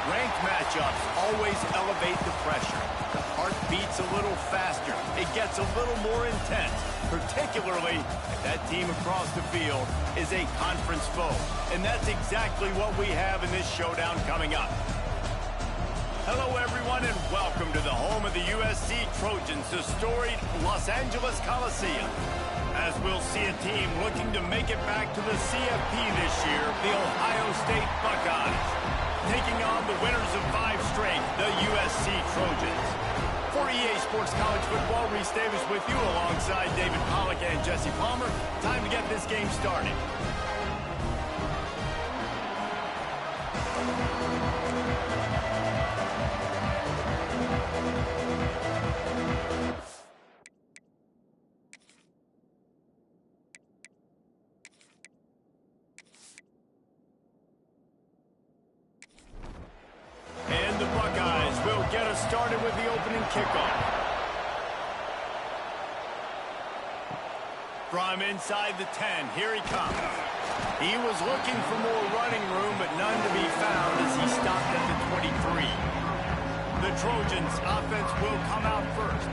Ranked matchups always elevate the pressure. The heart beats a little faster. It gets a little more intense, particularly if that team across the field is a conference foe. And that's exactly what we have in this showdown coming up. Hello, everyone, and welcome to the home of the USC Trojans, the storied Los Angeles Coliseum. As we'll see a team looking to make it back to the CFP this year, the Ohio State Buckeyes, taking on the winners of 5 straight, the USC Trojans. For EA Sports College Football, Reese Davis with you alongside David Pollack and Jesse Palmer. Time to get this game started. Started with the opening kickoff. From inside the 10, here he comes. He was looking for more running room, but none to be found as he stopped at the 23. The Trojans' offense will come out first.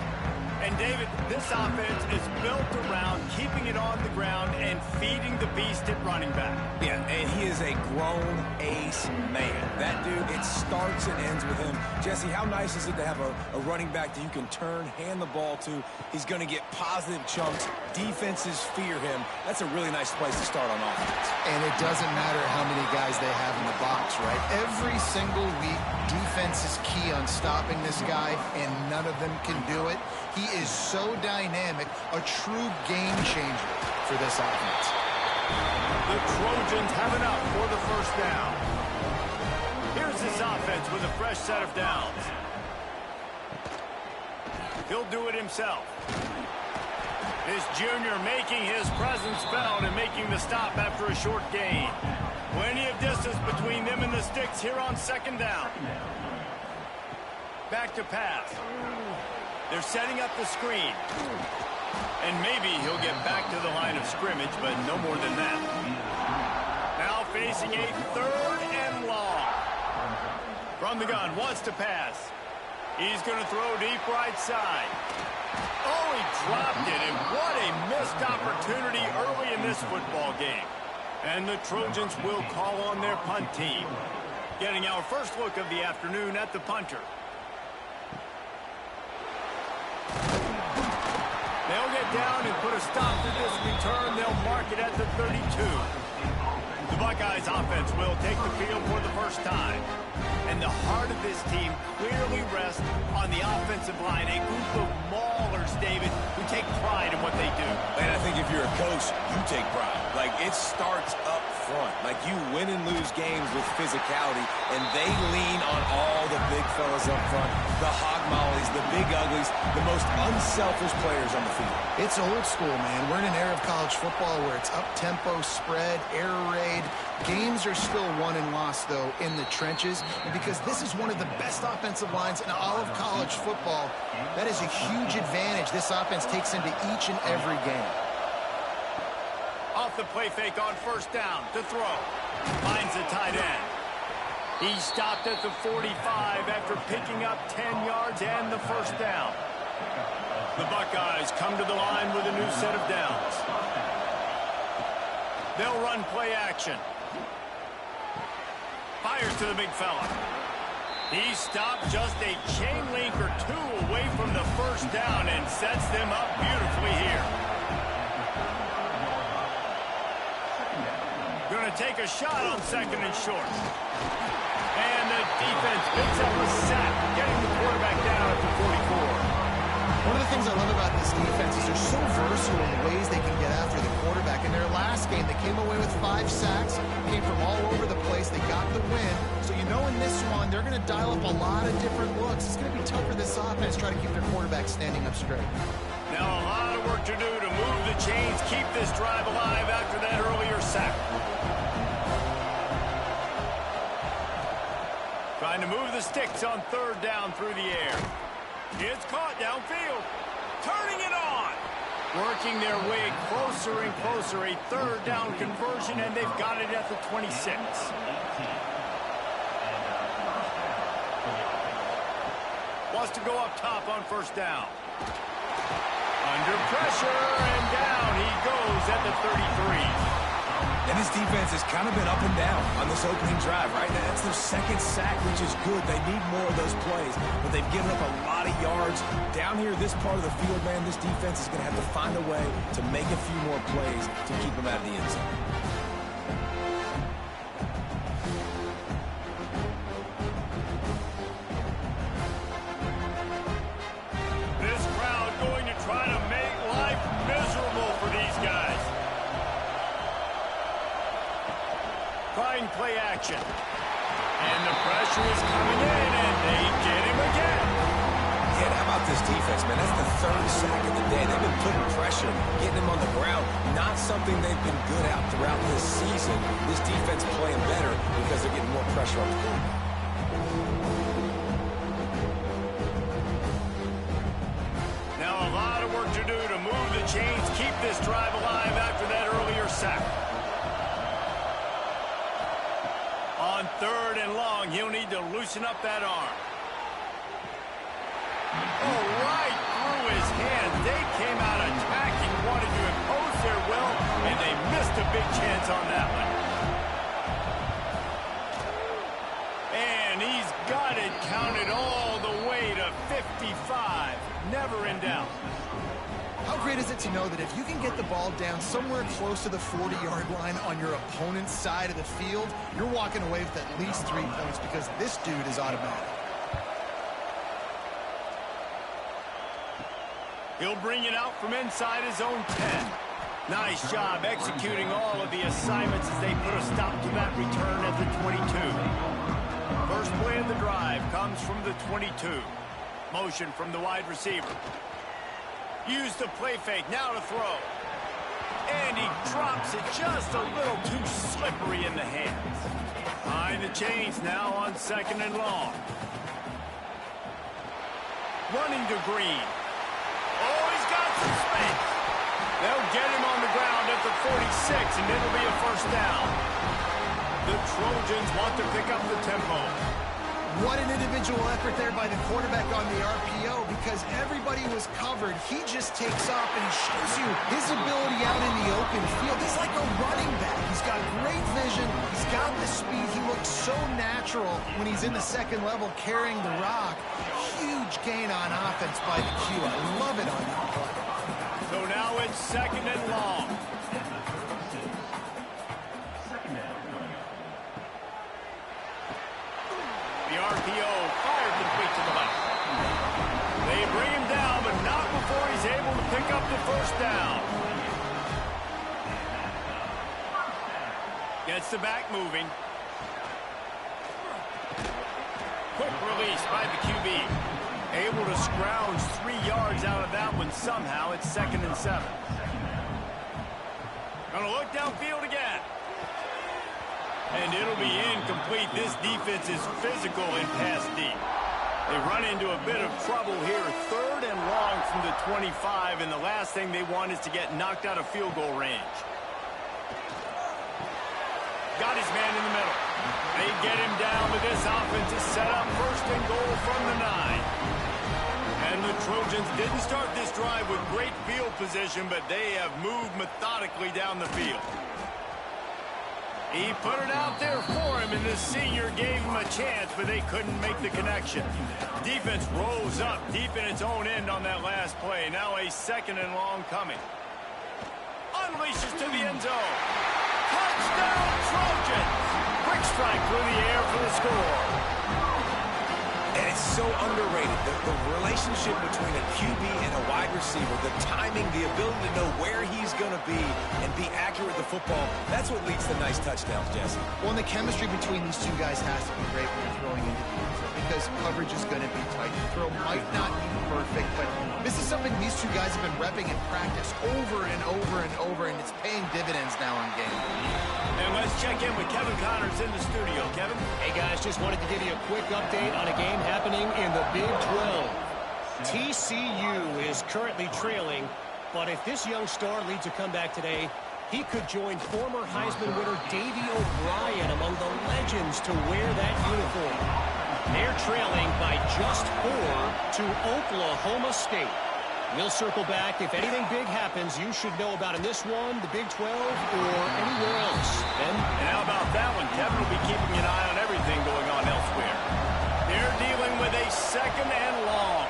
And David, this offense is built around keeping it on the ground and feeding the beast at running back. Yeah, and he is a grown ace man. That dude, it starts and ends with him. Jesse, how nice is it to have a running back that you can turn, hand the ball to? He's going to get positive chunks. Defenses fear him. That's a really nice place to start on offense. And it doesn't matter how many guys they have in the box, right? Every single week, defense is key on stopping this guy, and none of them can do it. He is so dynamic, a true game changer for this offense. The Trojans have enough for the first down. Here's this offense with a fresh set of downs. He'll do it himself. This junior making his presence felt and making the stop after a short gain. Plenty of distance between them and the sticks here on second down. Back to pass. They're setting up the screen. And maybe he'll get back to the line of scrimmage, but no more than that. Now facing a 3rd and long. From the gun, wants to pass. He's going to throw deep right side. Oh, he dropped it, and what a missed opportunity early in this football game. And the Trojans will call on their punt team. Getting our first look of the afternoon at the punter. They'll get down and put a stop to this return. They'll mark it at the 32. The Buckeyes offense will take the field for the first time. And the heart of this team clearly rests on the offensive line. A group of maulers, David, who take pride in what they do. And I think if you're a coach, you take pride. Like, it starts up front. Like, you win and lose games with physicality, and they lean on all the big fellas up front, the hog mollies, the big uglies, the most unselfish players on the field. It's old school, man. We're in an era of college football where it's up-tempo, spread, air raid. Games are still won and lost, though, in the trenches. And because this is one of the best offensive lines in all of college football, that is a huge advantage this offense takes into each and every game. Off the play fake on first down to throw. Finds the tight end. He stopped at the 45 after picking up 10 yards and the first down. The Buckeyes come to the line with a new set of downs. They'll run play action. Fires to the big fella. He stopped just a chain link or 2 away from the first down and sets them up beautifully here. Going to take a shot on 2nd and short. And the defense picks up a sack, getting the quarterback down at the 44. One of the things I love about this defense is they're so versatile in the ways they can get after the quarterback. In their last game, they came away with 5 sacks, came from all over the place. They got the win. So you know in this one, they're going to dial up a lot of different looks. It's going to be tough for this offense, try to keep their quarterback standing up straight. Now a lot of work to do to move the chains, keep this drive alive after that earlier sack. Trying to move the sticks on 3rd down through the air. It's caught downfield. Turning it on. Working their way closer and closer. A 3rd down conversion, and they've got it at the 26. wants to go up top on first down. Under pressure, and down he goes at the 33. And this defense has kind of been up and down on this opening drive, right? Now, that's their second sack, which is good. They need more of those plays, but they've given up a lot of yards. Down here, this part of the field, man, this defense is going to have to find a way to make a few more plays to keep them out of the end zone. This crowd going to try to make life miserable for these guys. Trying play action. And the pressure is coming in, and they get him again. Yeah, how about this defense, man? That's the third sack of the day. They've been putting pressure, getting him on the ground. Not something they've been good at throughout this season. This defense playing better because they're getting more pressure on the quarterback. Now a lot of work to do to move the chains, keep this drive alive after that earlier sack. On third and long, he'll need to loosen up that arm. Oh, right through his hands. They came out attacking, wanted to impose their will, and they missed a big chance on that one. And he's got it counted all the way to 55. Never in doubt. How great is it to know that if you can get the ball down somewhere close to the 40-yard line on your opponent's side of the field, you're walking away with at least 3 points because this dude is automatic. He'll bring it out from inside his own 10. Nice job executing all of the assignments as they put a stop to that return at the 22. First play of the drive comes from the 22. Motion from the wide receiver. Use the play fake, now to throw. And he drops it just a little too slippery in the hands. Behind the chains now on second and long. Running to Green. Oh, he's got some space. They'll get him on the ground at the 46, and it'll be a first down. The Trojans want to pick up the tempo. What an individual effort there by the quarterback on the RPO because everybody was covered. He just takes off and he shows you his ability out in the open field. He's like a running back. He's got great vision. He's got the speed. He looks so natural when he's in the second level carrying the rock. Huge gain on offense by the Q. I love it on that play. So now it's second and long. The RPO fired complete to the left. They bring him down, but not before he's able to pick up the first down. Gets the back moving. Quick release by the QB. Able to scrounge 3 yards out of that one somehow. It's second and 7. Gonna look downfield again. And it'll be incomplete. This defense is physical and pass deep. They run into a bit of trouble here. Third and long from the 25, and the last thing they want is to get knocked out of field goal range. Got his man in the middle. They get him down, but this offense is set up first and goal from the 9. And the Trojans didn't start this drive with great field position, but they have moved methodically down the field. He put it out there for him, and the senior gave him a chance, but they couldn't make the connection. Defense rolls up deep in its own end on that last play. Now a second and long coming. Unleashes to the end zone. Touchdown, Trojans! Quick strike through the air for the score. And it's so underrated, the relationship between a QB and a wide receiver, the timing, the ability to know where he's going to be and be accurate with the football, that's what leads to nice touchdowns, Jesse. Well, and the chemistry between these two guys has to be great when you're throwing into the end zone because coverage is going to be tight. The throw might not be perfect, but this is something these two guys have been repping in practice over and over and over, and it's paying dividends now on game. And let's check in with Kevin Connors in the studio. Kevin? Hey, guys, just wanted to give you a quick update on a game happening in the Big 12. TCU is currently trailing, but if this young star leads a comeback today, he could join former Heisman winner Davey O'Brien among the legends to wear that uniform. They're trailing by just 4 to Oklahoma State. We'll circle back. If anything big happens, you should know about in this one, the Big 12, or anywhere else. And how about that one? Kevin will be keeping an eye on everything going on elsewhere. They're dealing with a 2nd and long.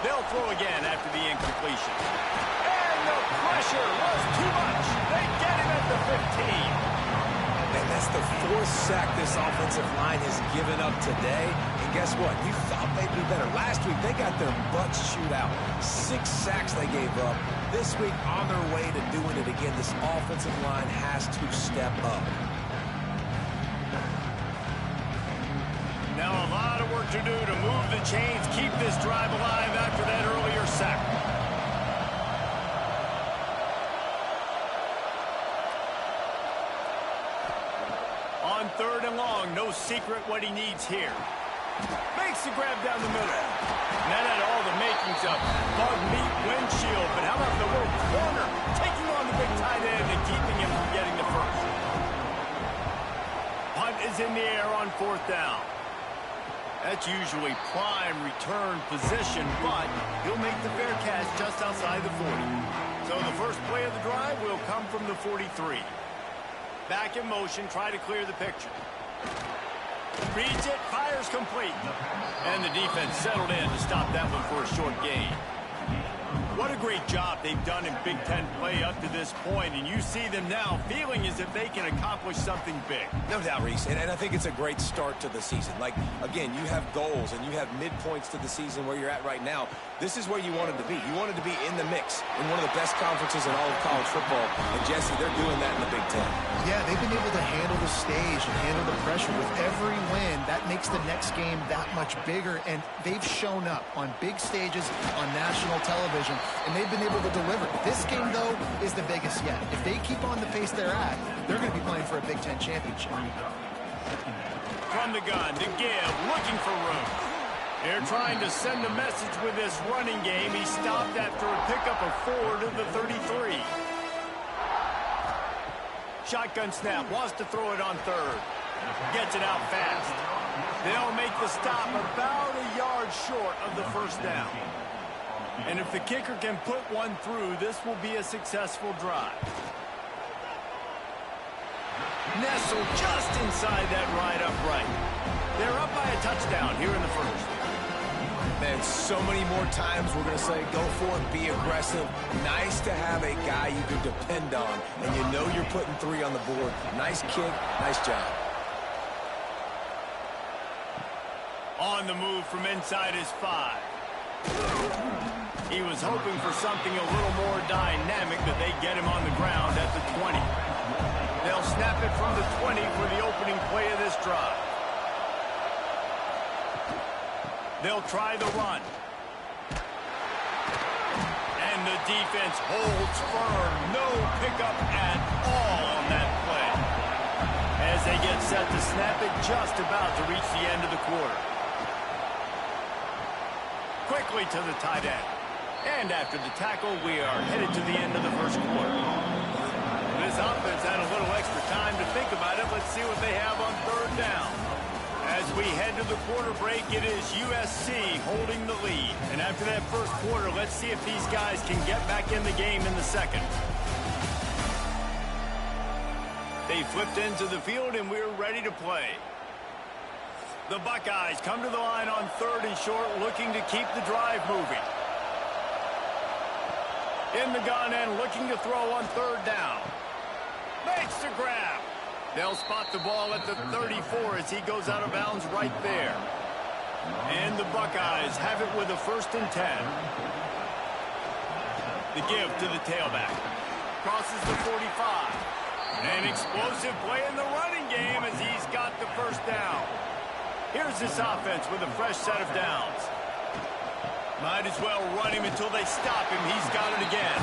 They'll throw again after the incompletion. And the pressure was too much. They get him at the 15. And that's the 4th sack this offensive line has given up today. And guess what? You thought they'd be better. Last week, they got their butts chewed out. 6 sacks they gave up. This week, on their way to doing it again, this offensive line has to step up. Now a lot of work to do to move the chains, keep this drive alive after that earlier sack. On 3rd and long, no secret what he needs here. Makes the grab down the middle. That had all the makings of bug meat windshield, but how about the little corner taking on the big tight end and keeping him from getting the first? Punt is in the air on 4th down. That's usually prime return position, but he'll make the fair catch just outside the 40. So the first play of the drive will come from the 43. Back in motion, try to clear the picture. Reads it, fires complete. And the defense settled in to stop that one for a short gain. What a great job they've done in Big Ten play up to this point, and you see them now feeling as if they can accomplish something big. No doubt, Reese, and I think it's a great start to the season. Like, again, you have goals and you have midpoints to the season where you're at right now. This is where you wanted to be. You wanted to be in the mix in one of the best conferences in all of college football. And, Jesse, they're doing that in the Big Ten. Yeah, they've been able to handle the stage and handle the pressure. With every win, that makes the next game that much bigger, and they've shown up on big stages on national television, and they've been able to deliver. This game, though, is the biggest yet. If they keep on the pace they're at, they're going to be playing for a Big Ten championship. From the gun to give, looking for room. They're trying to send a message with this running game. He stopped after a pickup of 4 to the 33. Shotgun snap, wants to throw it on 3rd. Gets it out fast. They'll make the stop about a yard short of the 1st down. And if the kicker can put one through, this will be a successful drive. Nestled just inside that right upright. They're up by a touchdown here in the 1st. Man, so many more times we're going to say, go for it, be aggressive. Nice to have a guy you can depend on, and you know you're putting 3 on the board. Nice kick, nice job. On the move from inside his 5. He was hoping for something a little more dynamic, but they get him on the ground at the 20. They'll snap it from the 20 for the opening play of this drive. They'll try the run. And the defense holds firm. No pickup at all on that play. As they get set to snap it, just about to reach the end of the quarter. Quickly to the tight end. And after the tackle, we are headed to the end of the 1st quarter. This offense had a little extra time to think about it. Let's see what they have on 3rd down. As we head to the quarter break, it is USC holding the lead. And after that 1st quarter, let's see if these guys can get back in the game in the 2nd. They flipped into the field, and we're ready to play. The Buckeyes come to the line on 3rd and short, looking to keep the drive moving. In the gun and looking to throw on 3rd down. Makes the grab. They'll spot the ball at the 34 as he goes out of bounds right there. And the Buckeyes have it with a 1st and 10. The give to the tailback. Crosses the 45. An explosive play in the running game as he's got the 1st down. Here's this offense with a fresh set of downs. Might as well run him until they stop him. He's got it again.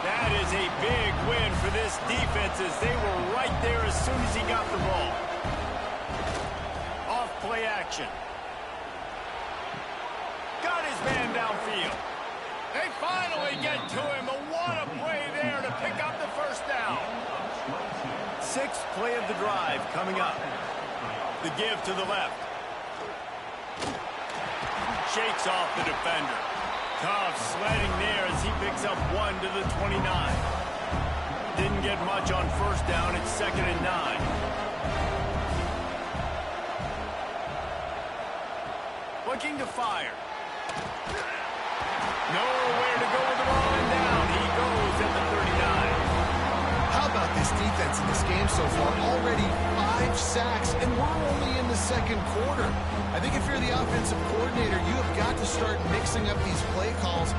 That is a big win for this defense as they were right there as soon as he got the ball. Off play action. Got his man downfield. They finally get to him, but what a play there to pick up the 1st down. 6th play of the drive coming up. The give to the left. shakes off the defender. Tough sledding there as he picks up 1 to the 29. Didn't get much on first down. It's 2nd and 9. Looking to fire. Nowhere to go with the ball, and down he goes at the 39. How about this defense in this game so far? Already 5 sacks, and we're only in the second quarter. I think if you're the offensive coordinator, you have got to start mixing up these play calls,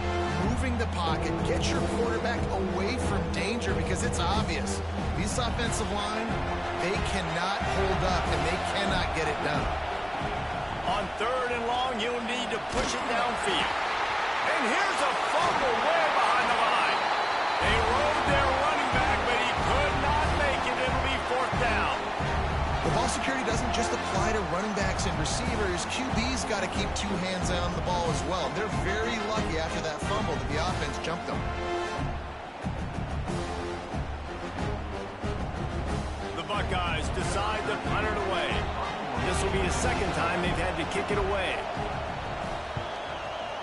moving the pocket, get your quarterback away from danger, because it's obvious. This offensive line, they cannot hold up, and they cannot get it done. On 3rd and long, you'll need to push it downfield. And here's a fumble way behind the line. They rode their running back, but he could not make it. It'll be 4th down. The ball security doesn't just apply to running backs and receivers. QB's got to keep 2 hands on the ball as well. They're very lucky after that fumble that the offense jumped them. The Buckeyes decide to punt it away. This will be the 2nd time they've had to kick it away.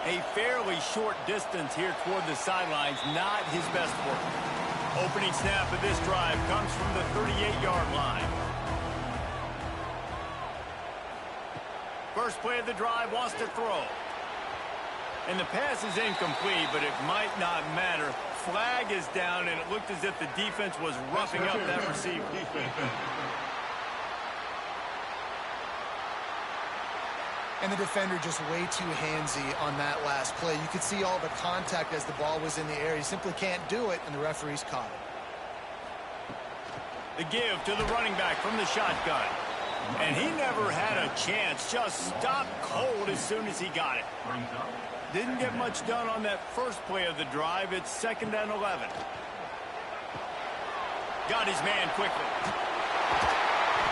A fairly short distance here toward the sidelines, not his best work. Opening snap of this drive comes from the 38-yard line. First play of the drive, wants to throw. And the pass is incomplete, but it might not matter. Flag is down, and it looked as if the defense was roughing up that receiver. And the defender just way too handsy on that last play. You could see all the contact as the ball was in the air. He simply can't do it, and the referee's caught it. The give to the running back from the shotgun. And he never had a chance. Just stopped cold as soon as he got it. Didn't get much done on that first play of the drive. It's 2nd and 11. Got his man quickly.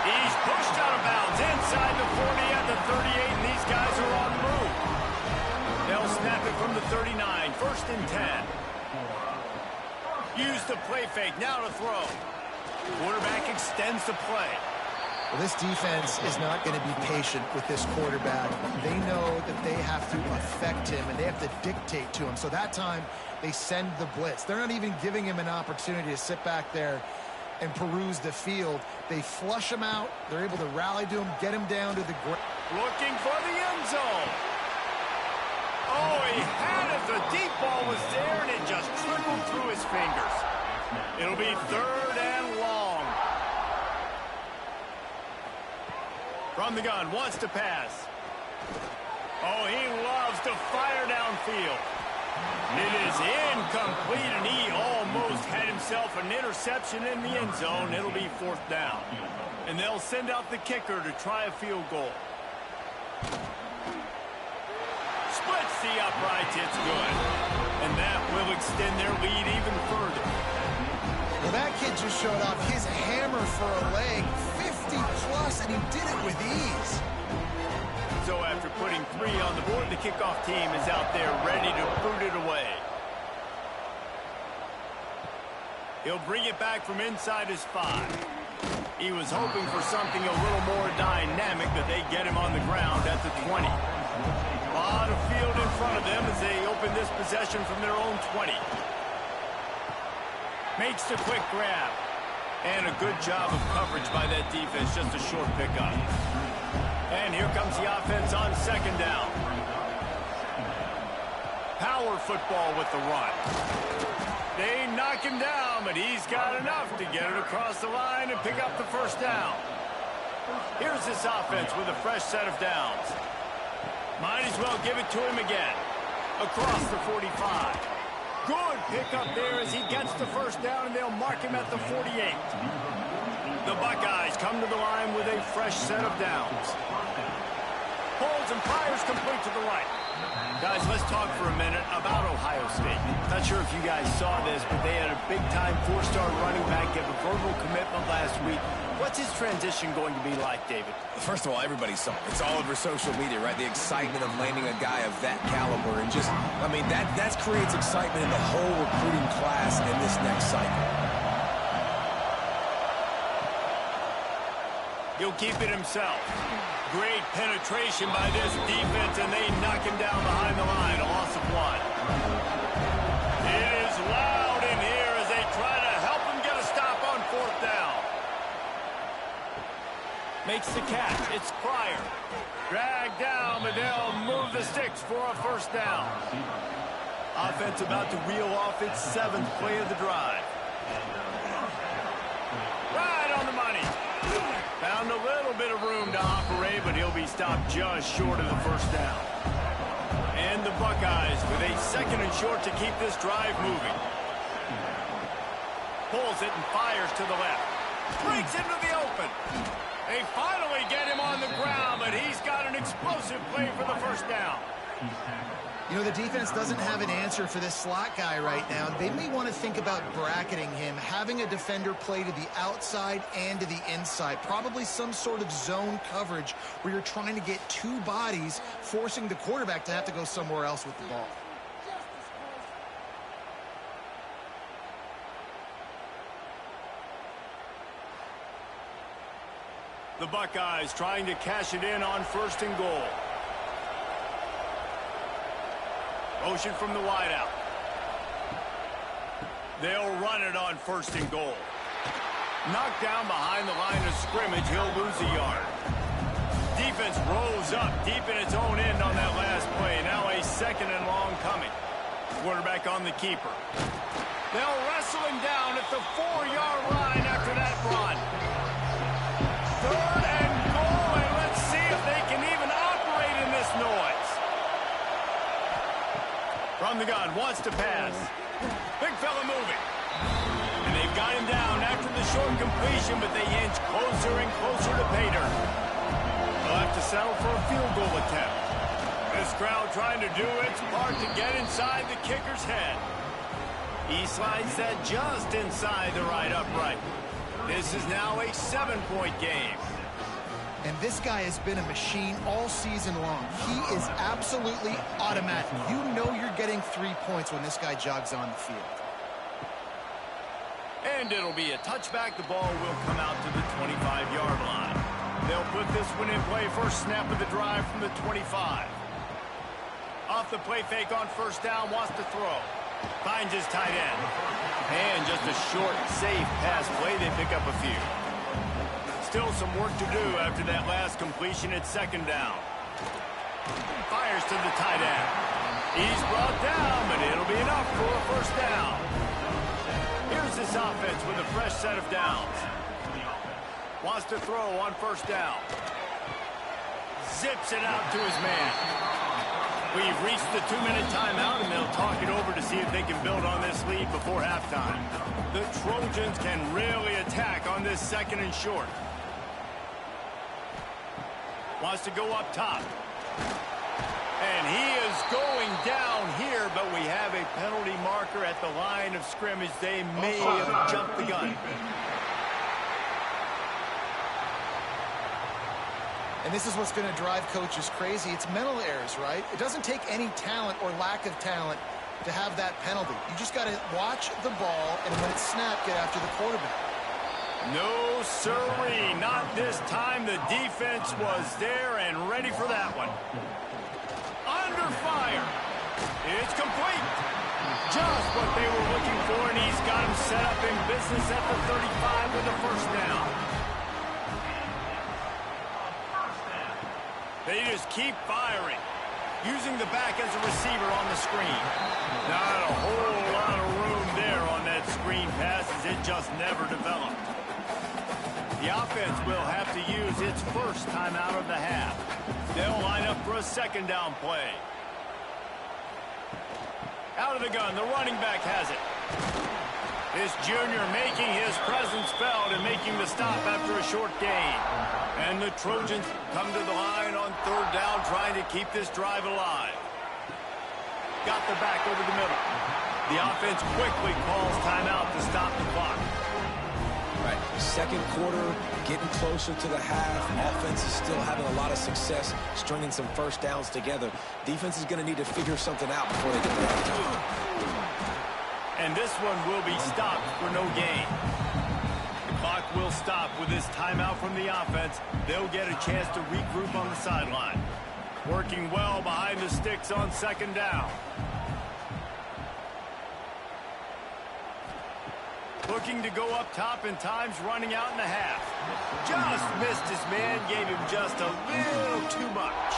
He's pushed out of bounds inside the 40 at the 38, and these guys are on the move. They'll snap it from the 39, 1st and 10. Use the play fake, now to throw. Quarterback extends the play. Well, this defense is not going to be patient with this quarterback. They know that they have to affect him, and they have to dictate to him. So that time, they send the blitz. They're not even giving him an opportunity to sit back there and peruse the field. They flush him out. They're able to rally to him, get him down to the ground. Looking for the end zone. Oh, he had it. The deep ball was there, and it just trickled through his fingers. It'll be 3rd and long. From the gun, wants to pass. Oh, he loves to fire downfield. It is incomplete, and he almost had himself an interception in the end zone. It'll be 4th down. And they'll send out the kicker to try a field goal. Splits the uprights, it's good. And that will extend their lead even further. Well, that kid just showed off his hammer for a leg, 50-plus, and he did it with ease. So after putting 3 on the board, the kickoff team is out there ready to boot it away. He'll bring it back from inside his 5. He was hoping for something a little more dynamic, but they get him on the ground at the 20. A lot of field in front of them as they open this possession from their own 20. Makes the quick grab. And a good job of coverage by that defense, just a short pickup. And here comes the offense on 2nd down. Power football with the run. They knock him down, but he's got enough to get it across the line and pick up the 1st down. Here's this offense with a fresh set of downs. Might as well give it to him again. Across the 45. Good pickup there as he gets the 1st down, and they'll mark him at the 48. The Buckeyes come to the line with a fresh set of downs. Holds and fires complete to the right. Guys, let's talk for a minute about Ohio State. Not sure if you guys saw this, but they had a big-time 4-star running back give a verbal commitment last week. What's his transition going to be like, David? First of all, everybody saw it. It's all over social media, right? The excitement of landing a guy of that caliber. And just, I mean, that creates excitement in the whole recruiting class in this next cycle. He'll keep it himself. Great penetration by this defense, and they knock him down behind the line. A loss of 1. It is loud in here as they try to help him get a stop on 4th down. Makes the catch. It's Pryor. Dragged down, but they'll move the sticks for a 1st down. Offense about to reel off its 7th play of the drive. Right on the money. Found a little bit of room to operate, but he'll be stopped just short of the 1st down. And the Buckeyes with a 2nd and short to keep this drive moving. Pulls it and fires to the left. Breaks into the open. They finally get him on the ground, but he's got an explosive play for the 1st down. You know, the defense doesn't have an answer for this slot guy right now. They may want to think about bracketing him, having a defender play to the outside and to the inside. Probably some sort of zone coverage where you're trying to get 2 bodies, forcing the quarterback to have to go somewhere else with the ball. The Buckeyes trying to cash it in on 1st and goal. Motion from the wideout. They'll run it on 1st and goal. Knocked down behind the line of scrimmage. He'll lose a yard. Defense rolls up deep in its own end on that last play. Now a 2nd and long coming. Quarterback on the keeper. They'll wrestle him down at the 4-yard line after that run. 3rd and goal, and let's see if they can even operate in this noise. From the gun, wants to pass. Big fella moving. And they've got him down after the short completion, but they inch closer and closer to pay dirt. They'll have to settle for a field goal attempt. This crowd trying to do its part to get inside the kicker's head. He slides that just inside the right upright. This is now a 7-point game. And this guy has been a machine all season long. He is absolutely automatic. You know you're getting 3 points when this guy jogs on the field. And it'll be a touchback. The ball will come out to the 25-yard line. They'll put this one in play. First snap of the drive from the 25. Off the play fake on 1st down, wants to throw. Finds his tight end. And just a short, safe pass play. They pick up a few. Still some work to do after that last completion at 2nd down. Fires to the tight end. He's brought down, but it'll be enough for a 1st down. Here's this offense with a fresh set of downs. Wants to throw on 1st down. Zips it out to his man. We've reached the 2-minute timeout, and they'll talk it over to see if they can build on this lead before halftime. The Trojans can really attack on this 2nd and short. Wants to go up top. And he is going down here, but we have a penalty marker at the line of scrimmage. They may have jumped the gun. And this is what's going to drive coaches crazy. It's mental errors, right? It doesn't take any talent or lack of talent to have that penalty. You just got to watch the ball, and when it's snapped, get after the quarterback. No, sirree. Not this time. The defense was there and ready for that one. Under fire. It's complete. Just what they were looking for, and he's got him set up in business at the 35 with the 1st down. They just keep firing, using the back as a receiver on the screen. Not a whole lot of room there on that screen pass, as it just never developed. The offense will have to use its 1st timeout of the half. They'll line up for a 2nd down play. Out of the gun, the running back has it. This junior making his presence felt and making the stop after a short gain. And the Trojans come to the line on 3rd down, trying to keep this drive alive. Got the back over the middle. The offense quickly calls timeout to stop the clock. Right, 2nd quarter, getting closer to the half. Offense is still having a lot of success stringing some 1st downs together. Defense is going to need to figure something out before they get to halftime. And this one will be stopped for no gain. The Clock will stop with this timeout from the offense. They'll get a chance to regroup on the sideline. Working well behind the sticks on second down. Looking to go up top, and time's running out in the half. Just missed his man, gave him just a little too much.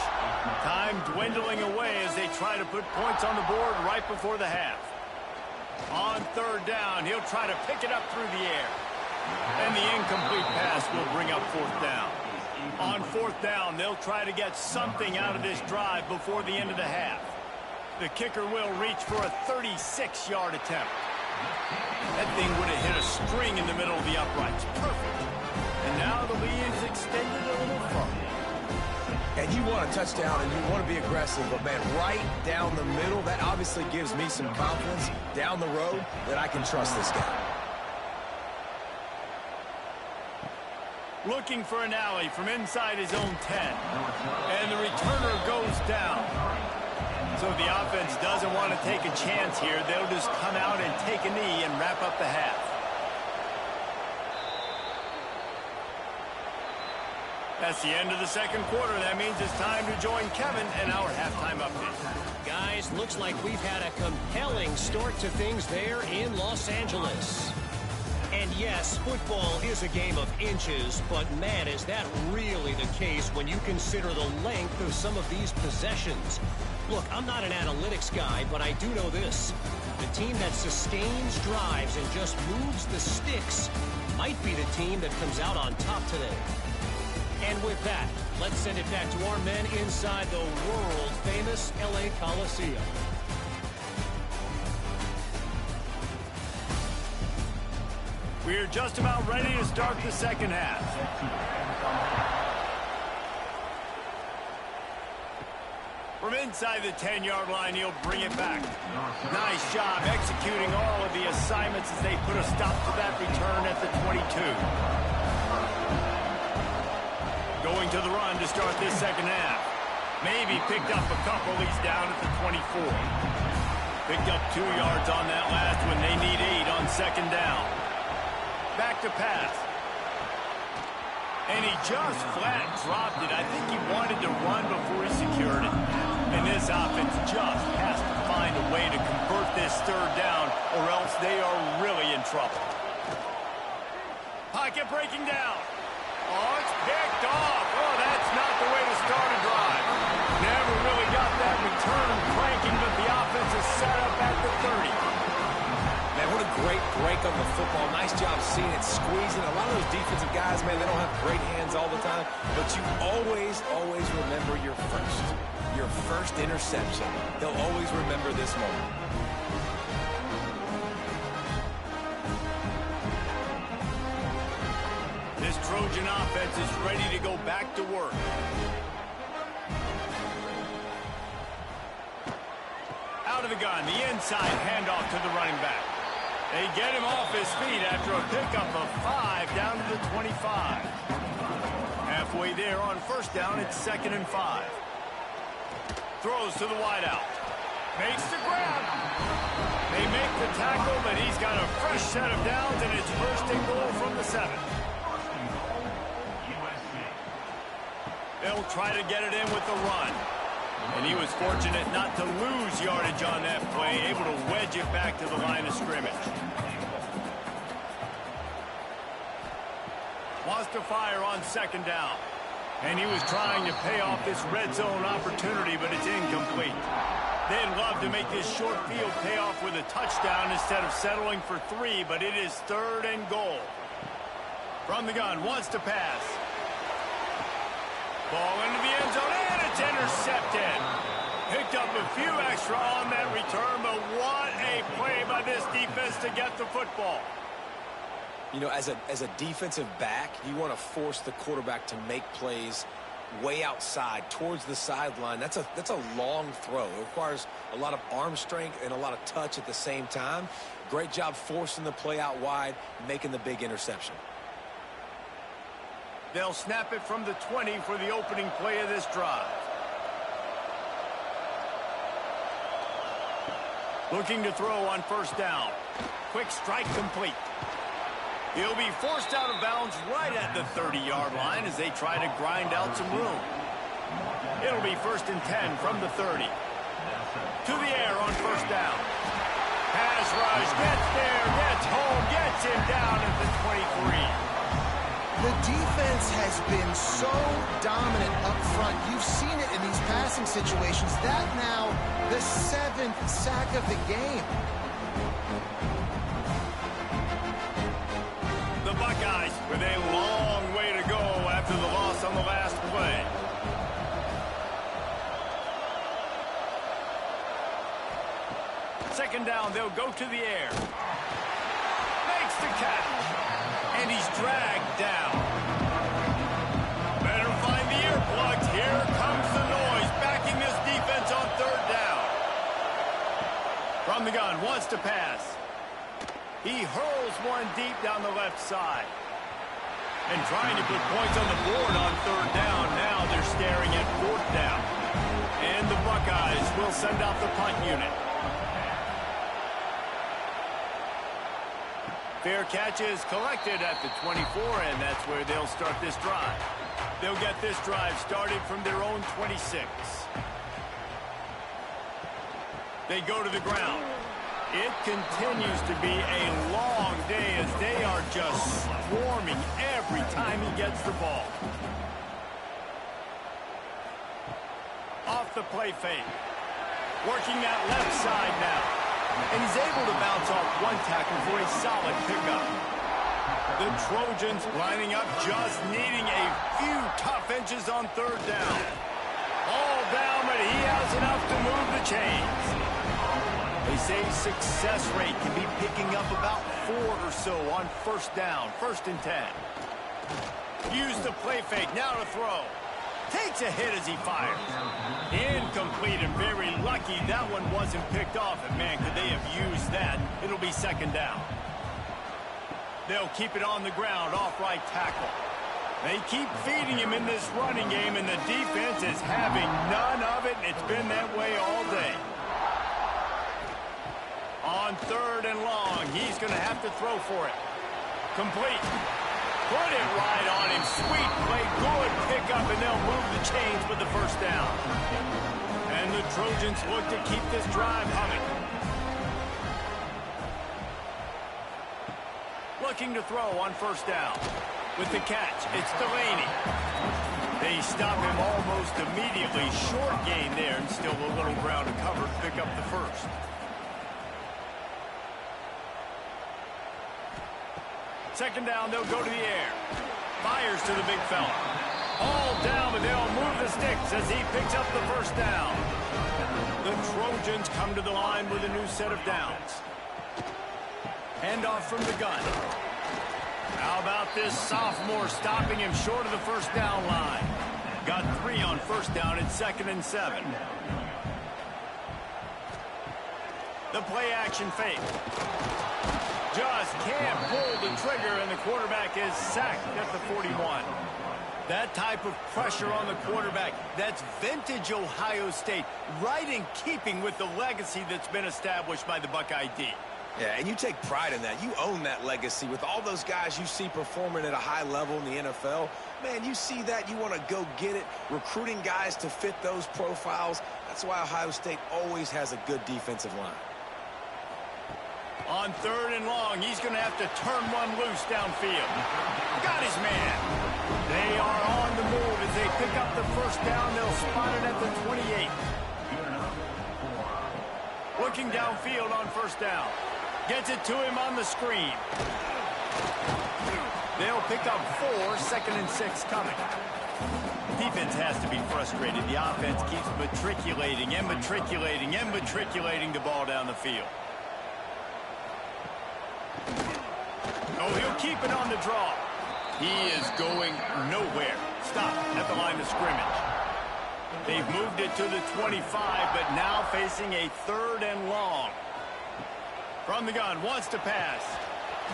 Time dwindling away as they try to put points on the board right before the half. On third down, he'll try to pick it up through the air. And the incomplete pass will bring up fourth down. On fourth down, they'll try to get something out of this drive before the end of the half. The kicker will reach for a 36-yard attempt. That thing would have hit a string in the middle of the uprights. Perfect. And now the lead's extended a little further. And you want a touchdown and you want to be aggressive, but man, right down the middle, that obviously gives me some confidence down the road that I can trust this guy. Looking for an alley from inside his own 10. And the returner goes down. So the offense doesn't want to take a chance here. They'll just come out and take a knee and wrap up the half. That's the end of the second quarter. That means it's time to join Kevin in our halftime update. Guys, looks like we've had a compelling start to things there in Los Angeles. And yes, football is a game of inches, but man, is that really the case when you consider the length of some of these possessions. Look, I'm not an analytics guy, but I do know this. The team that sustains drives and just moves the sticks might be the team that comes out on top today. And with that, let's send it back to our men inside the world-famous LA Coliseum. We're just about ready to start the second half. From inside the 10-yard line, he'll bring it back. Nice job executing all of the assignments as they put a stop to that return at the 22. Going to the run to start this second half. Maybe picked up a couple. He's down at the 24. Picked up 2 yards on that last one. They need 8 on second down. Back to pass. And he just flat dropped it. I think he wanted to run before he secured it. And this offense just has to find a way to convert this third down, or else they are really in trouble. Pocket breaking down. Oh, it's picked off. Oh, that's not the way to start a drive. Never really got that return cranking, but the offense is set up at the 30. Man, what a great break on the football. Nice job seeing it, squeezing. A lot of those defensive guys, man, they don't have great hands all the time, but you always remember your first interception. They'll always remember this moment. This Trojan offense is ready to go back to work. Out of the gun, the inside handoff to the running back. They get him off his feet after a pickup of 5 down to the 25. Halfway there on first down, it's 2nd and 5. Throws to the wideout. Makes the grab. They make the tackle, but he's got a fresh set of downs, and it's 1st and goal from the 7. They'll try to get it in with the run. And he was fortunate not to lose yardage on that play, able to wedge it back to the line of scrimmage. Wants to fire on second down. And he was trying to pay off this red zone opportunity, but it's incomplete. They'd love to make this short field pay off with a touchdown instead of settling for 3, but it is 3rd and goal. From the gun, wants to pass. Ball into the end zone, and it's intercepted. Picked up a few extra on that return, but what a play by this defense to get the football. You know, as a defensive back, you want to force the quarterback to make plays way outside, towards the sideline. That's a long throw. It requires a lot of arm strength and a lot of touch at the same time. Great job forcing the play out wide, making the big interception. They'll snap it from the 20 for the opening play of this drive. Looking to throw on first down. Quick strike complete. He'll be forced out of bounds right at the 30-yard line as they try to grind out some room. It'll be 1st and 10 from the 30. To the air on 1st down. Pass rush, gets there, gets home, gets him down at the 23. The defense has been so dominant up front. You've seen it in these passing situations. That now the 7th sack of the game. The Buckeyes with a long way to go after the loss on the last play. Second down, they'll go to the air. Makes the catch. And he's dragged down. Better find the earplugs. Here comes the noise, backing this defense on 3rd down. From the gun, wants to pass. He hurls one deep down the left side. And trying to put points on the board on 3rd down. Now they're staring at 4th down. And the Buckeyes will send out the punt unit. Fair catch is collected at the 24, and that's where they'll start this drive. They'll get this drive started from their own 26. They go to the ground. It continues to be a long day as they are just swarming every time he gets the ball. Off the play fake. Working that left side now. And he's able to bounce off one tackle for a solid pickup. The Trojans lining up, just needing a few tough inches on 3rd down. All down, but he has enough to move the chains. They say success rate can be picking up about 4 or so on 1st down, 1st and 10. Use the play fake, now to throw. Takes a hit as he fires. Incomplete and very lucky that one wasn't picked off. And man, could they have used that. It'll be 2nd down. They'll keep it on the ground, off right tackle. They keep feeding him in this running game, and the defense is having none of it, and it's been that way all day. On 3rd and long, he's going to have to throw for it. Complete. Put it right on him. Sweet play. Good pickup, and they'll move the chains with the 1st down. And the Trojans look to keep this drive humming. Looking to throw on 1st down. With the catch, it's Delaney. They stop him almost immediately. Short gain there, and still a little ground to cover to pick up the 1st. Second down, they'll go to the air. Fires to the big fella. All down, but they'll move the sticks as he picks up the 1st down. The Trojans come to the line with a new set of downs. Handoff from the gun. How about this sophomore stopping him short of the 1st down line? Got 3 on 1st down at 2nd and 7. The play action fake. Just can't pull the trigger, and the quarterback is sacked at the 41. That type of pressure on the quarterback, that's vintage Ohio State, right in keeping with the legacy that's been established by the Buckeye D. Yeah, and you take pride in that. You own that legacy with all those guys you see performing at a high level in the NFL. Man, you see that, you want to go get it, recruiting guys to fit those profiles. That's why Ohio State always has a good defensive line. On 3rd and long, he's going to have to turn one loose downfield. Got his man. They are on the move as they pick up the 1st down. They'll spot it at the 28. Looking downfield on 1st down. Gets it to him on the screen. They'll pick up 4, 2nd and 6 coming. Defense has to be frustrated. The offense keeps matriculating and matriculating and matriculating the ball down the field. Oh, he'll keep it on the draw. He is going nowhere. Stop at the line of scrimmage. They've moved it to the 25, but now facing a 3rd and long. From the gun, wants to pass.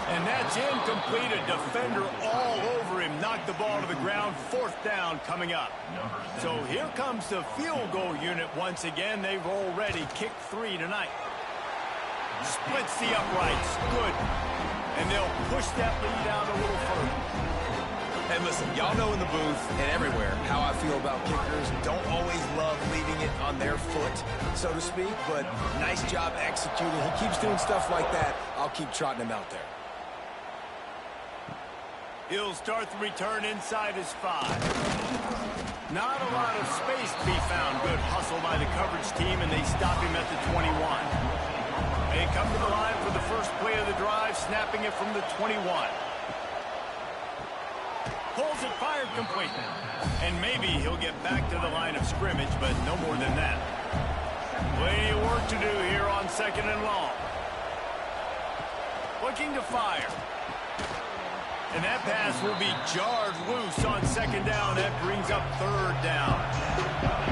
And that's incomplete. A defender all over him. Knocked the ball to the ground. 4th down coming up. So here comes the field goal unit once again. They've already kicked 3 tonight. Splits the uprights. Good. And they'll push that lead out a little further. And listen, y'all know in the booth and everywhere how I feel about kickers. Don't always love leaving it on their foot, so to speak, but nice job executing. He keeps doing stuff like that. I'll keep trotting him out there. He'll start the return inside his 5. Not a lot of space to be found. Good hustle by the coverage team, and they stop him at the 21. They come to the line for the first play of the drive, snapping it from the 21. Pulls it, fired complete. And maybe he'll get back to the line of scrimmage, but no more than that. Plenty of work to do here on 2nd and long. Looking to fire. And that pass will be jarred loose on 2nd down. That brings up 3rd down.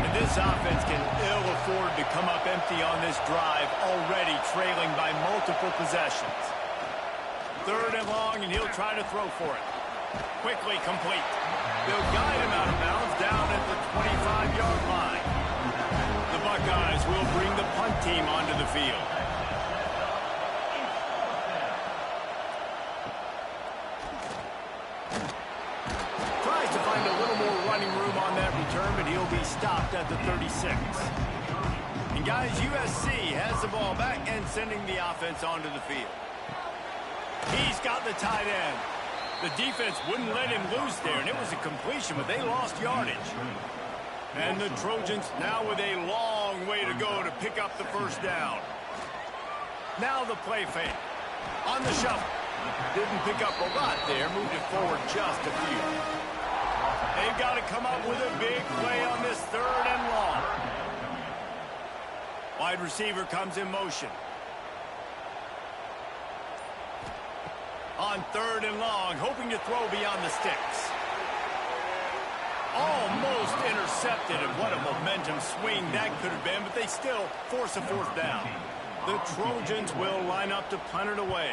And this offense can ill afford to come up empty on this drive, already trailing by multiple possessions. 3rd and long, and he'll try to throw for it. Quickly complete. They'll guide him out of bounds down at the 25-yard line. The Buckeyes will bring the punt team onto the field. But he'll be stopped at the 36. And guys, USC has the ball back and sending the offense onto the field. He's got the tight end. The defense wouldn't let him loose there, and it was a completion, but they lost yardage. And the Trojans now with a long way to go to pick up the 1st down. Now the play fake. On the shuffle. Didn't pick up a lot there, moved it forward just a few. They've got to come up with a big play on this 3rd and long. Wide receiver comes in motion. On 3rd and long, hoping to throw beyond the sticks. Almost intercepted, and what a momentum swing that could have been, but they still force a 4th down. The Trojans will line up to punt it away.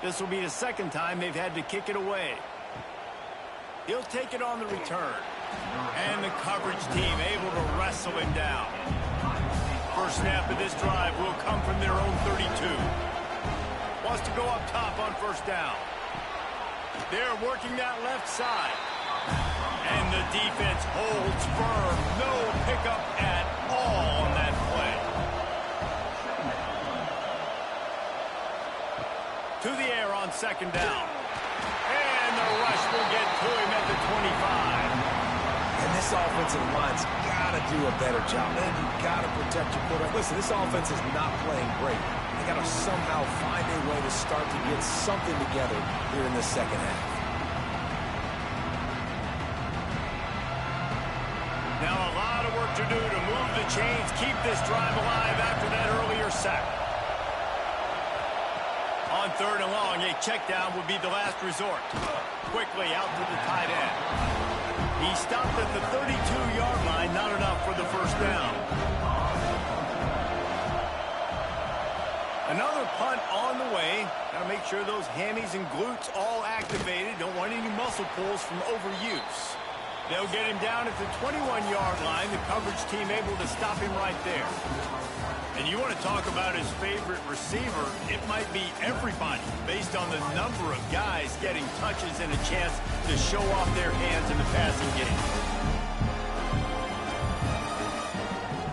This will be the 2nd time they've had to kick it away. He'll take it on the return. And the coverage team able to wrestle him down. First snap of this drive will come from their own 32. Wants to go up top on 1st down. They're working that left side. And the defense holds firm. No pickup at all on that play. To the air on 2nd down. And the rush will get to him at the 25. And this offensive line's got to do a better job. Man, you've got to protect your quarterback. Listen, this offense is not playing great. They got to somehow find a way to start to get something together here in the 2nd half. Now a lot of work to do to move the chains, keep this drive alive after that earlier sack. On 3rd and long, a check down would be the last resort. Quickly out to the tight end. He stopped at the 32-yard line, not enough for the 1st down. Another punt on the way. Got to make sure those hammies and glutes all activated. Don't want any muscle pulls from overuse. They'll get him down at the 21-yard line. The coverage team able to stop him right there. And you want to talk about his favorite receiver, it might be everybody based on the number of guys getting touches and a chance to show off their hands in the passing game.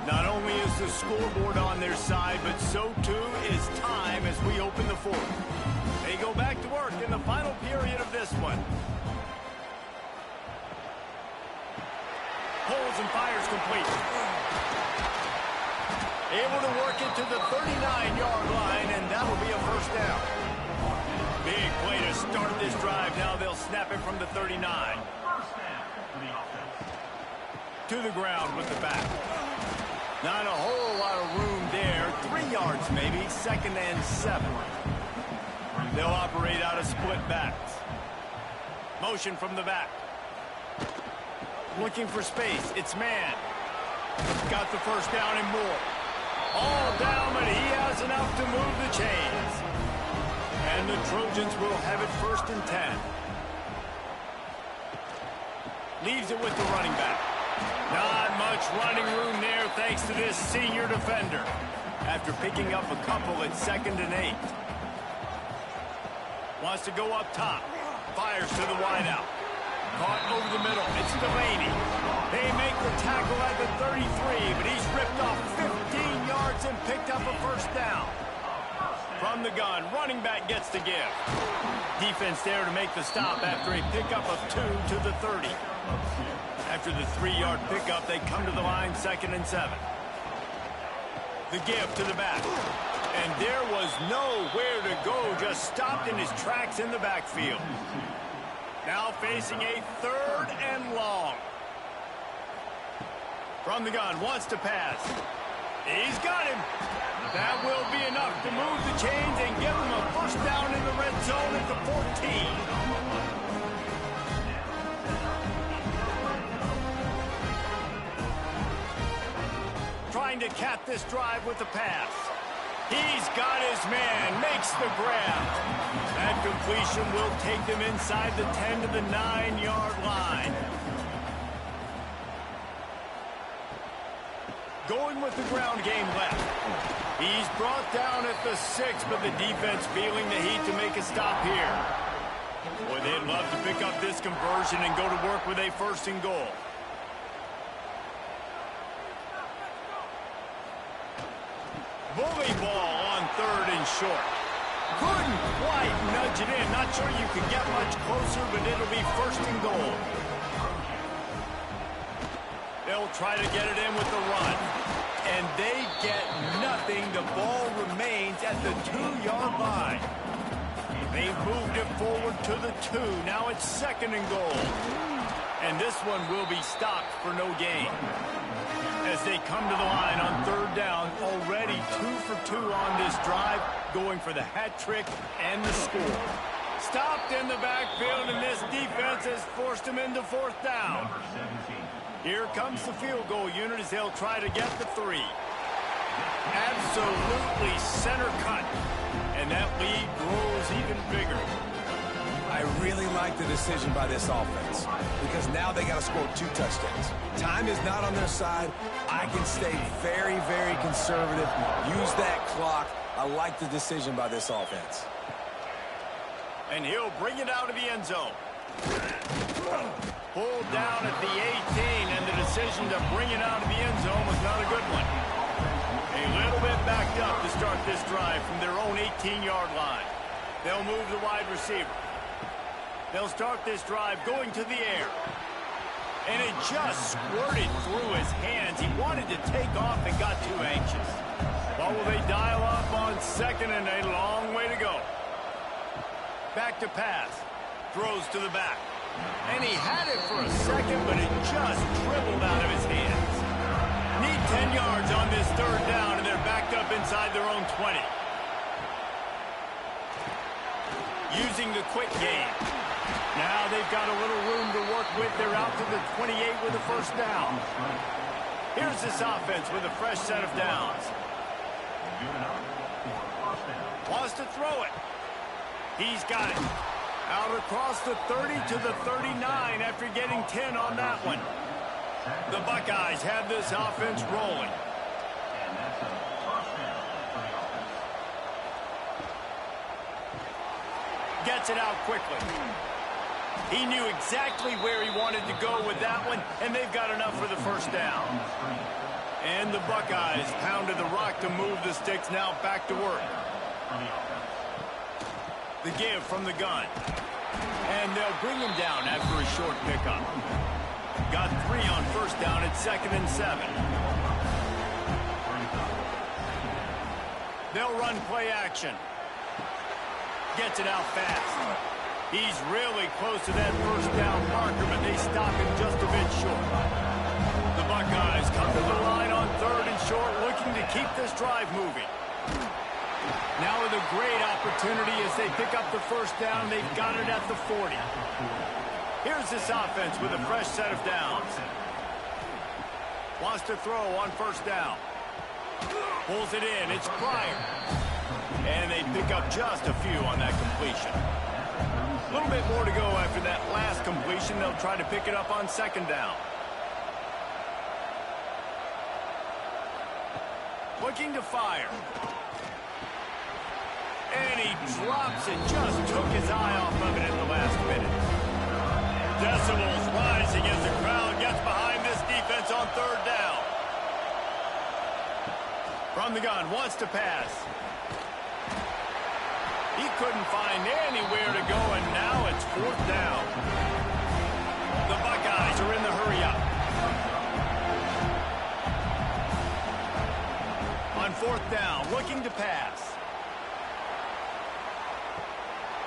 Not only is the scoreboard on their side, but so too is time as we open the 4th. They go back to work in the final period of this one. Pulls and fires complete. Able to work it to the 39-yard line, and that'll be a 1st down. Big play to start this drive. Now they'll snap it from the 39. To the ground with the back. Not a whole lot of room there. 3 yards maybe, 2nd and 7. They'll operate out of split backs. Motion from the back. Looking for space. It's man. Got the 1st down and more. All down, but he has enough to move the chains. And the Trojans will have it 1st and 10. Leaves it with the running back. Not much running room there thanks to this senior defender. After picking up a couple at 2nd and 8. Wants to go up top. Fires to the wideout. Caught over the middle. It's Delaney. They make the tackle at the 33, but he's ripped off 15 yards and picked up a first down. From the gun, running back gets the give. Defense there to make the stop after a pickup of 2 to the 30. After the 3-yard pickup, they come to the line, 2nd and 7. The give to the back. And there was nowhere to go, just stopped in his tracks in the backfield. Now facing a 3rd and long. From the gun, wants to pass. He's got him. That will be enough to move the chains and give him a first down in the red zone at the 14. Trying to cap this drive with the pass. He's got his man, makes the grab. That completion will take them inside the 10 to the 9-yard line. Going with the ground game left. He's brought down at the 6, but the defense feeling the heat to make a stop here. Boy, they'd love to pick up this conversion and go to work with a 1st and goal. Bully ball on 3rd and short. Couldn't quite nudge it in. Not sure you could get much closer, but it'll be 1st and goal. They'll try to get it in with the run. And they get nothing. The ball remains at the 2-yard line. They've moved it forward to the 2. Now it's 2nd and goal. And this one will be stopped for no gain. As they come to the line on 3rd down, already 2 for 2 on this drive, going for the hat trick and the score. Stopped in the backfield, and this defense has forced him into 4th down. Here comes the field goal unit as they'll try to get the 3. Absolutely center cut, and that lead grows even bigger. I really like the decision by this offense because now they got to score 2 touchdowns. Time is not on their side. I can stay very, very conservative. Use that clock. I like the decision by this offense. And he'll bring it out of the end zone. Pulled down at the 18, and the decision to bring it out of the end zone was not a good one. A little bit backed up to start this drive from their own 18-yard line. They'll move the wide receiver. They'll start this drive going to the air. And it just squirted through his hands. He wanted to take off and got too anxious. Well, will they dial up on 2nd and a long way to go? Back to pass. Throws to the back. And he had it for a second, but it just dribbled out of his hands. Need 10 yards on this 3rd down, and they're backed up inside their own 20. Using the quick game. Now they've got a little room to work with. They're out to the 28 with a first down. Here's this offense with a fresh set of downs. Wants to throw it. He's got it. Out across the 30 to the 39 after getting 10 on that one. The Buckeyes have this offense rolling. Gets it out quickly. He knew exactly where he wanted to go with that one, and they've got enough for the first down. And the Buckeyes pounded the rock to move the sticks, now back to work. The give from the gun. And they'll bring him down after a short pickup. Got 3 on first down at 2nd and 7. They'll run play action. Gets it out fast. He's really close to that first down marker, but they stop him just a bit short. The Buckeyes come to the line on 3rd and short, looking to keep this drive moving. Now with a great opportunity as they pick up the first down. They've got it at the 40. Here's this offense with a fresh set of downs. Wants to throw on first down. Pulls it in. It's Pryor. And they pick up just a few on that completion. A little bit more to go after that last completion. They'll try to pick it up on 2nd down. Looking to fire. And he drops it, just took his eye off of it at the last minute. Decibels rising as the crowd gets behind this defense on third down. From the gun, wants to pass. He couldn't find anywhere to go, and now it's fourth down. The Buckeyes are in the hurry-up. On fourth down, looking to pass.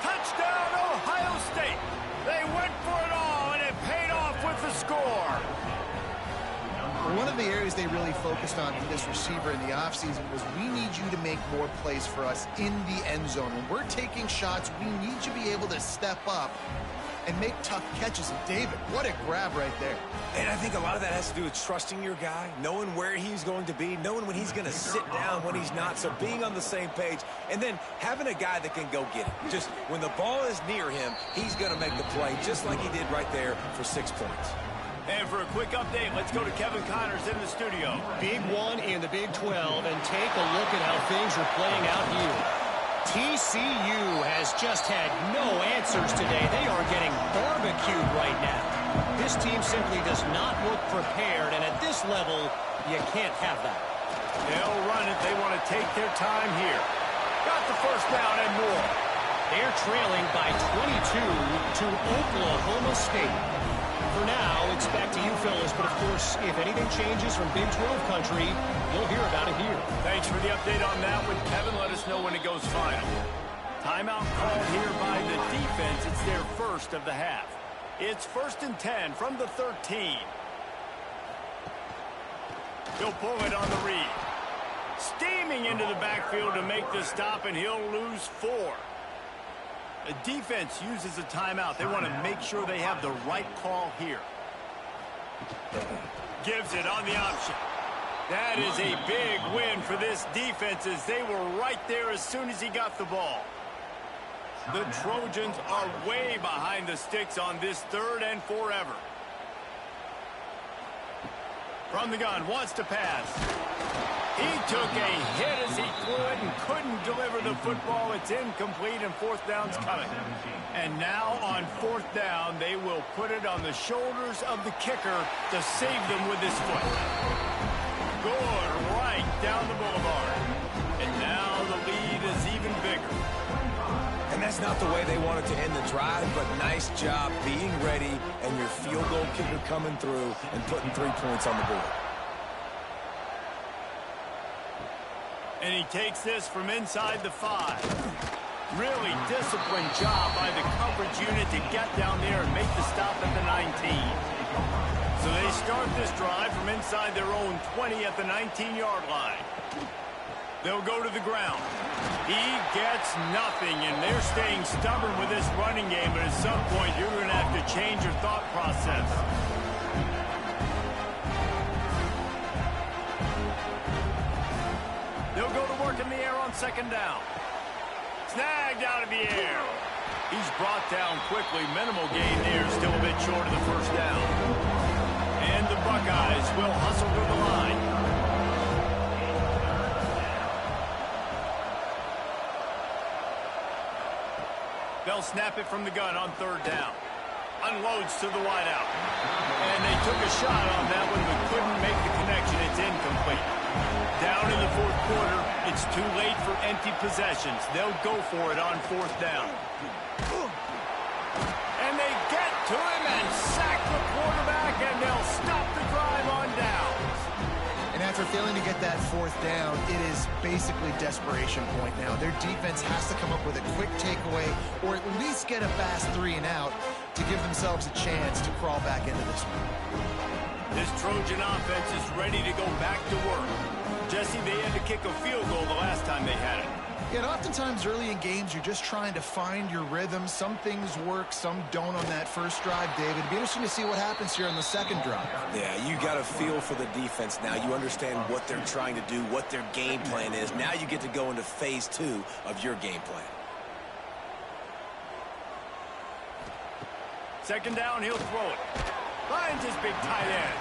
Touchdown, Ohio State. They went for it all, and it paid off with the score. One of the areas they really focused on for this receiver in the offseason was we need you to make more plays for us in the end zone. When we're taking shots, we need you to be able to step up and make tough catches. And David, what a grab right there. And I think a lot of that has to do with trusting your guy, knowing where he's going to be, knowing when he's going to sit down, when he's not, so being on the same page, and then having a guy that can go get it. Just when the ball is near him, he's going to make the play, just like he did right there for 6 points. And for a quick update, let's go to Kevin Connors in the studio. Big one in the Big 12, and take a look at how things are playing out here. TCU has just had no answers today. They are getting barbecued right now. This team simply does not look prepared, and at this level, you can't have that. They'll run it. They want to take their time here. Got the first down and more. They're trailing by 22 to Oklahoma State. For now, it's back to you, fellas. But, of course, if anything changes from Big 12 country, you'll hear about it here. Thanks for the update on that one, Kevin. Let us know when it goes final. Timeout called here by the defense. It's their first of the half. It's 1st and 10 from the 13. He'll pull it on the read. Steaming into the backfield to make the stop, and he'll lose 4. The defense uses a timeout. They want to make sure they have the right call here. Gives it on the option. That is a big win for this defense, as they were right there as soon as he got the ball. The Trojans are way behind the sticks on this 3rd and forever. From the gun, wants to pass. He took a hit as he threw it and couldn't deliver the football. It's incomplete, and 4th down's coming. And now on 4th down, they will put it on the shoulders of the kicker to save them with his foot. Good right down the boulevard. And now the lead is even bigger. And that's not the way they wanted to end the drive, but nice job being ready and your field goal kicker coming through and putting 3 points on the board. And he takes this from inside the 5. Really disciplined job by the coverage unit to get down there and make the stop at the 19. So they start this drive from inside their own 20 at the 19-yard line. They'll go to the ground. He gets nothing, and they're staying stubborn with this running game, but at some point you're going to have to change your thought process. They'll go to work in the air on 2nd down. Snagged out of the air. He's brought down quickly. Minimal gain there. Still a bit short of the 1st down. And the Buckeyes will hustle to the line. They'll snap it from the gun on 3rd down. Unloads to the wideout. And they took a shot on that one, but couldn't make the connection. It's incomplete. Down in the 4th quarter, it's too late for empty possessions. They'll go for it on 4th down. And they get to him and sack the quarterback, and they'll stop the drive on downs. And after failing to get that 4th down, it is basically desperation point now. Their defense has to come up with a quick takeaway or at least get a fast 3 and out to give themselves a chance to crawl back into this one. This Trojan offense is ready to go back to work. Jesse, they had to kick a field goal the last time they had it. Yeah, and oftentimes early in games, you're just trying to find your rhythm. Some things work, some don't on that first drive, David. It'd be interesting to see what happens here on the 2nd drive. Yeah, you got a feel for the defense now. You understand what they're trying to do, what their game plan is. Now you get to go into phase 2 of your game plan. 2nd down, he'll throw it. Finds his big tight end.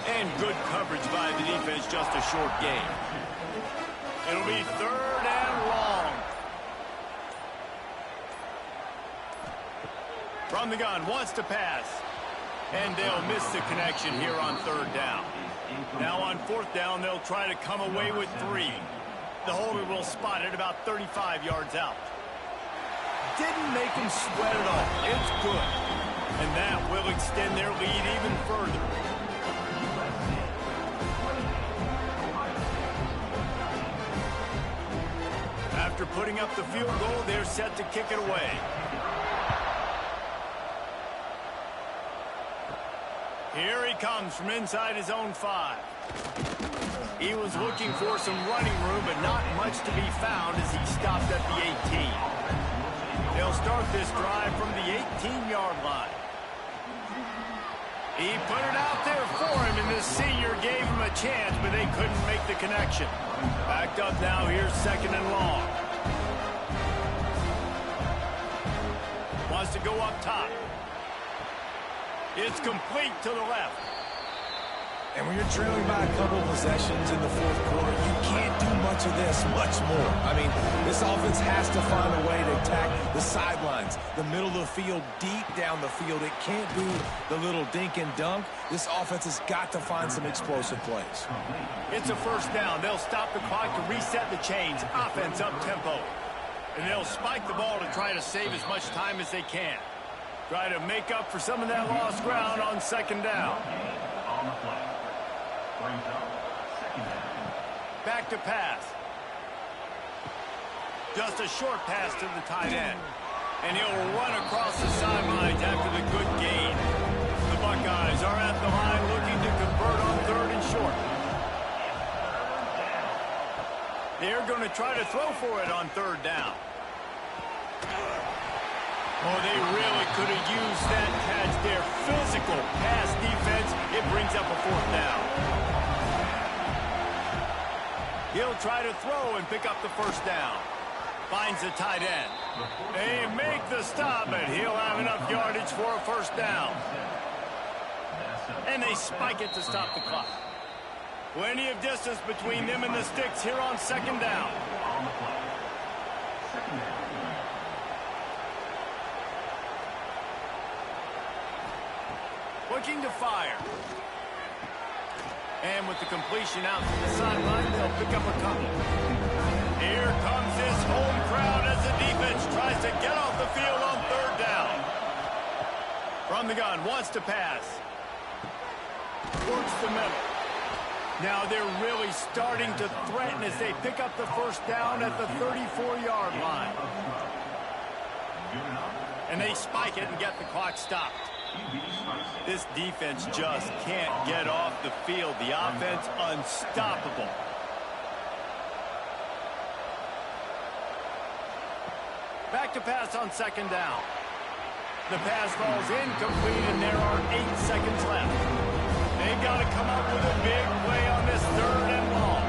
And good coverage by the defense, just a short gain. It'll be 3rd and long. From the gun, wants to pass. And they'll miss the connection here on third down. Now on fourth down, they'll try to come away with 3. The holder will spot it about 35 yards out. Didn't make him sweat at all. It's good. And that will extend their lead even further. After putting up the field goal, they're set to kick it away. Here he comes from inside his own 5. He was looking for some running room, but not much to be found as he stopped at the 18. They'll start this drive from the 18-yard line. He put it out there for him, and the senior gave him a chance, but they couldn't make the connection. Backed up now, here's second and long. Wants to go up top. It's complete to the left. And when you're trailing by a couple of possessions in the fourth quarter, you can't do much of this, much more. I mean, this offense has to find a way to attack the sidelines, the middle of the field, deep down the field. It can't be the little dink and dunk. This offense has got to find some explosive plays. It's a first down. They'll stop the clock to reset the chains. Offense up tempo. And they'll spike the ball to try to save as much time as they can. Try to make up for some of that lost ground on second down. Back to pass. Just a short pass to the tight end. And he'll run across the sidelines after the good gain. The Buckeyes are at the line looking to convert on third and short. They're going to try to throw for it on third down. Oh, they really could have used that catch there. Physical pass defense. It brings up a fourth down. He'll try to throw and pick up the first down. Finds the tight end. They make the stop, but he'll have enough yardage for a first down. And they spike it to stop the clock. Plenty of distance between them and the sticks here on second down. Looking to fire. And with the completion out to the sideline, they'll pick up a couple. Here comes this home crowd as the defense tries to get off the field on third down. From the gun, wants to pass. Works the middle. Now they're really starting to threaten as they pick up the first down at the 34-yard line. And they spike it and get the clock stopped. This defense just can't get off the field. The offense unstoppable. Back to pass on second down. The pass falls incomplete, and there are 8 seconds left. They've got to come up with a big play on this third and long.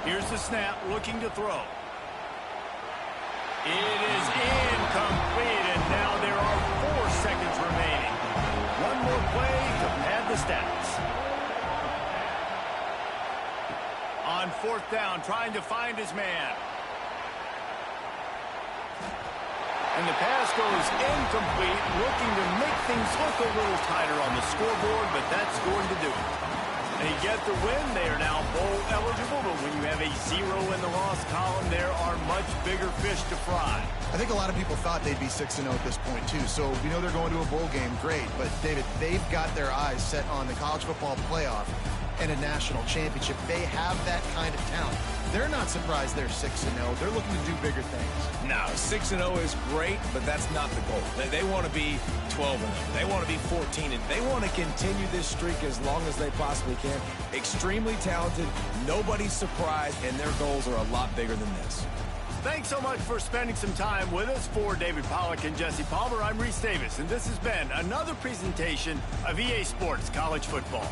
Here's the snap, looking to throw. It is incomplete, and now there are 4 seconds remaining. One more play to pad the stats. On fourth down, trying to find his man. And the pass goes incomplete, looking to make things look a little tighter on the scoreboard, but that's going to do it. They get the win. They are now bowl eligible, but when you have a 0 in the loss column, there are much bigger fish to fry. I think a lot of people thought they'd be 6-0 at this point, too. So we know they're going to a bowl game. Great. But, David, they've got their eyes set on the college football playoff and a national championship. They have that kind of talent. They're not surprised they're 6-0. They're looking to do bigger things. No, 6-0 is great, but that's not the goal. They want to be 12-0. They want to be 14-0. They want to continue this streak as long as they possibly can. Extremely talented. Nobody's surprised, and their goals are a lot bigger than this. Thanks so much for spending some time with us. For David Pollack and Jesse Palmer, I'm Reese Davis, and this has been another presentation of EA Sports College Football.